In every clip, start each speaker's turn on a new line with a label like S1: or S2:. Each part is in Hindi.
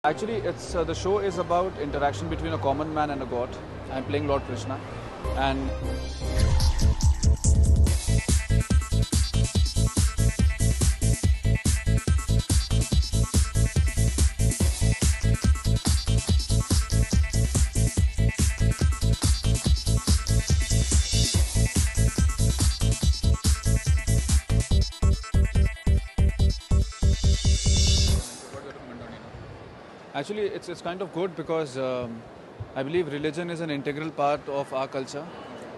S1: Actually, it's the show is about interaction between a common man and a god. I'm playing Lord Krishna, and actually it's kind of good because I believe religion is an integral part of our culture,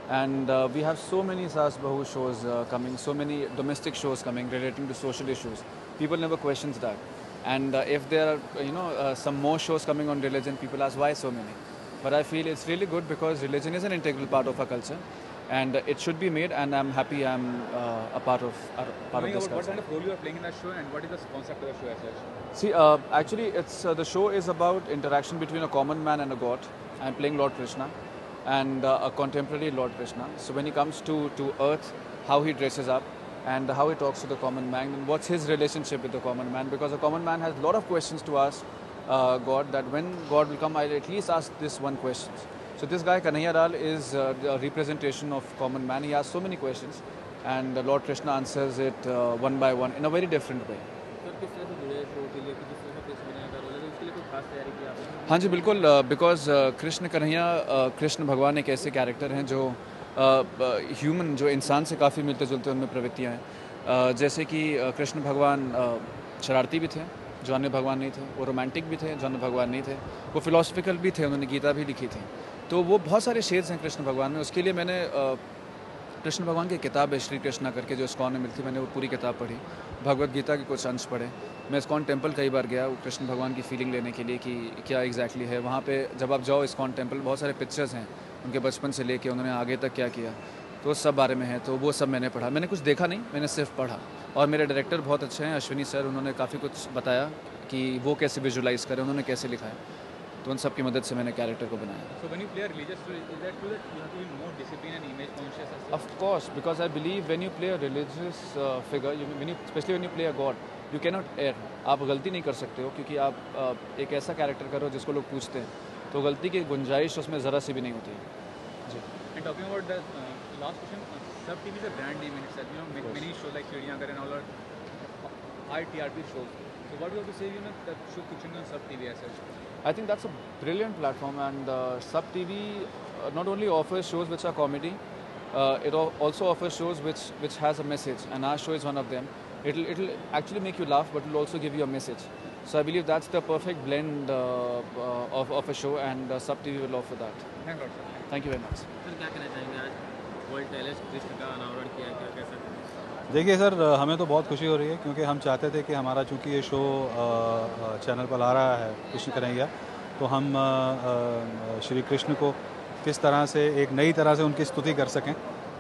S1: and we have so many Saas Bahu shows coming, so many domestic shows coming relating to social issues. People never questions that, and if there are some more shows coming on religion, people ask why so many. But I feel it's really good because religion is an integral part of our culture, and it should be made. And I'm happy I'm a part of this culture.
S2: What kind of role you are playing in that show, and what is the concept of the show as such?
S1: See, actually, it's the show is about interaction between a common man and a god. I'm playing Lord Krishna, and a contemporary Lord Krishna. So when he comes to Earth, how he dresses up, and how he talks to the common man, and what's his relationship with the common man? Because the common man has a lot of questions to ask God. That when God will come, I'll at least ask this one question. So this guy Kanhaiya Lal is a representation of common man. He asks so many questions, and Lord Krishna answers it one by one in a very different way. हाँ जी बिल्कुल, बिकॉज कृष्ण कन्हैया कृष्ण भगवान एक ऐसे कैरेक्टर हैं जो ह्यूमन, जो इंसान से काफ़ी मिलते जुलते उनमें प्रवृत्तियाँ हैं। जैसे कि कृष्ण भगवान शरारती भी थे जो अन्य भगवान नहीं थे, वो रोमांटिक भी थे जो अन्य भगवान नहीं थे, वो फिलोसफिकल भी थे, उन्होंने गीता भी लिखी थी। तो वो बहुत सारे शेड्स हैं कृष्ण भगवान में। उसके लिए मैंने कृष्ण भगवान की किताब है श्री कृष्णा करके, जो इस्कॉन में मिलती, मैंने वो पूरी किताब पढ़ी। भगवत गीता के कुछ अंश पढ़े। मैं इस्कॉन टेम्पल कई बार गया कृष्ण भगवान की फीलिंग लेने के लिए कि क्या एग्जैक्टली है वहाँ पे। जब आप जाओ इस्कॉन टेम्पल, बहुत सारे पिक्चर्स हैं उनके बचपन से लेके उन्होंने आगे तक क्या किया, तो उस सब बारे में है। तो वो सब मैंने पढ़ा, मैंने कुछ देखा नहीं, मैंने सिर्फ पढ़ा। और मेरे डायरेक्टर बहुत अच्छे हैं, अश्विनी सर, उन्होंने काफ़ी कुछ बताया कि वो कैसे विजुलाइज़ करें, उन्होंने कैसे लिखा है। तो उन सब की मदद से मैंने कैरेक्टर को बनाया।
S2: So when you play a religious role, is that true that you have to be more disciplined and image conscious as well?
S1: Of course, because I believe when you play a religious figure, especially when you play a god, you cannot err. आप गलती नहीं कर सकते हो, क्योंकि आप एक ऐसा कैरेक्टर करो जिसको लोग पूछते हैं, तो गलती की गुंजाइश उसमें ज़रा सी भी नहीं होती है जी।
S2: And talking about the last question, Sub TV is a brand name in itself. Many shows like Chidiyakar and all are TRP shows. So what do you have to say, that show featuring on Sub TV as such?
S1: I think that's a brilliant platform, and Sub TV not only offers shows which are comedy, it also offers shows which has a message, and our show is one of them. It'll actually make you laugh, but it'll also give you a message. So I believe that's the perfect blend of a show, and Sub TV will offer that.
S2: Thank God, sir.
S1: Thank you very much.
S3: Sir क्या कहना चाहेंगे, आज वर्ल्ड टैलेंट कृष्ण का अनावरण किया, क्या कैसा?
S4: देखिए सर, हमें तो बहुत खुशी हो रही है, क्योंकि हम चाहते थे कि हमारा, चूँकि ये शो चैनल पर आ रहा है कृष्ण कन्हैया, तो हम श्री कृष्ण को किस तरह से एक नई तरह से उनकी स्तुति कर सकें।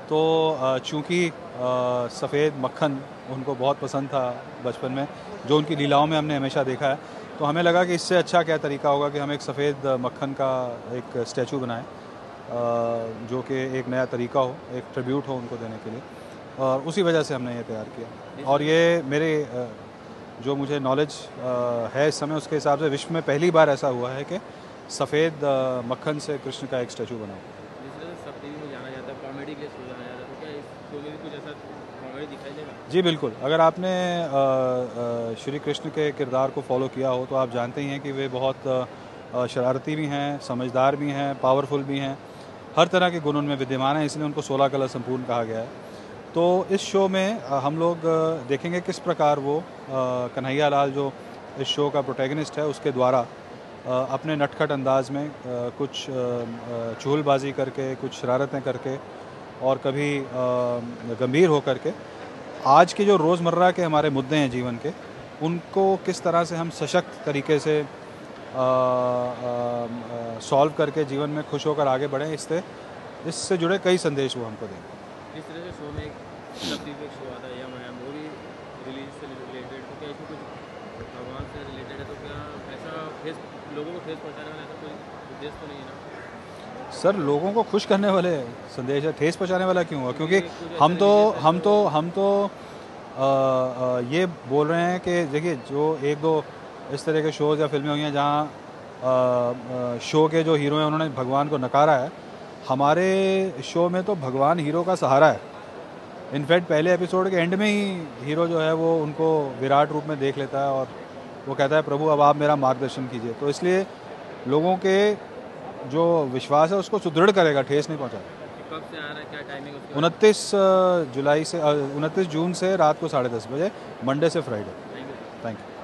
S4: तो चूँकि सफ़ेद मक्खन उनको बहुत पसंद था बचपन में, जो उनकी लीलाओं में हमने हमेशा देखा है, तो हमें लगा कि इससे अच्छा क्या तरीका होगा कि हम एक सफ़ेद मक्खन का एक स्टैचू बनाएं, जो कि एक नया तरीका हो, एक ट्रिब्यूट हो उनको देने के लिए, और उसी वजह से हमने ये तैयार किया। और ये मेरे जो मुझे नॉलेज है इस समय, उसके हिसाब से विश्व में पहली बार ऐसा हुआ है कि सफ़ेद मक्खन से कृष्ण का एक स्टैचू बना।
S3: जिस तरह से सब टीवी में जाना जाता है, कॉमेडी के लिए शो जाना जाता है, तो क्या इस शो में भी कुछ ऐसा कॉमेडी दिखाई देगा?
S4: जी बिल्कुल, अगर आपने श्री कृष्ण के किरदार को फॉलो किया हो तो आप जानते ही हैं कि वे बहुत शरारती भी हैं, समझदार भी हैं, पावरफुल भी हैं, हर तरह के गुण उनमें विद्यमान हैं, इसलिए उनको 16 कला संपूर्ण कहा गया है। तो इस शो में हम लोग देखेंगे किस प्रकार वो कन्हैया लाल, जो इस शो का प्रोटैगनिस्ट है, उसके द्वारा अपने नटखट अंदाज में कुछ चुगलबाजी करके, कुछ शरारतें करके, और कभी गंभीर होकर के आज के जो रोज़मर्रा के हमारे मुद्दे हैं जीवन के, उनको किस तरह से हम सशक्त तरीके से सॉल्व करके जीवन में खुश होकर आगे बढ़ें, इससे जुड़े कई संदेश वो हमको देंगे।
S3: जिस तरह से शो में एक सब टीवी एक शो आता है, या वो भी रिलीज से रिलेटेड, तो क्या इसमें कुछ भगवान से रिलेटेड है, तो क्या ऐसा लोगों को ठेस पहुँचाने वाला ऐसा कोई उद्देश्य तो नहीं है ना?
S4: सर, लोगों को खुश करने वाले संदेश है, ठेस पहुँचाने वाला क्यों हुआ? क्योंकि हम तो ये बोल रहे हैं कि देखिए, जो एक दो इस तरह के शोज़ या फिल्में हुई हैं जहाँ शो के जो हीरो हैं उन्होंने भगवान को नकारा है। हमारे शो में तो भगवान हीरो का सहारा है। इनफैक्ट पहले एपिसोड के एंड में ही हीरो जो है वो उनको विराट रूप में देख लेता है और वो कहता है प्रभु अब आप मेरा मार्गदर्शन कीजिए। तो इसलिए लोगों के जो विश्वास है उसको सुदृढ़ करेगा, ठेस नहीं पहुंचाएगा।
S3: कब से आ रहा है, क्या टाइमिंग उसकी?
S4: 29 जून से रात को 10:30 बजे, मंडे से Friday.
S3: Thank you.
S4: Thank you.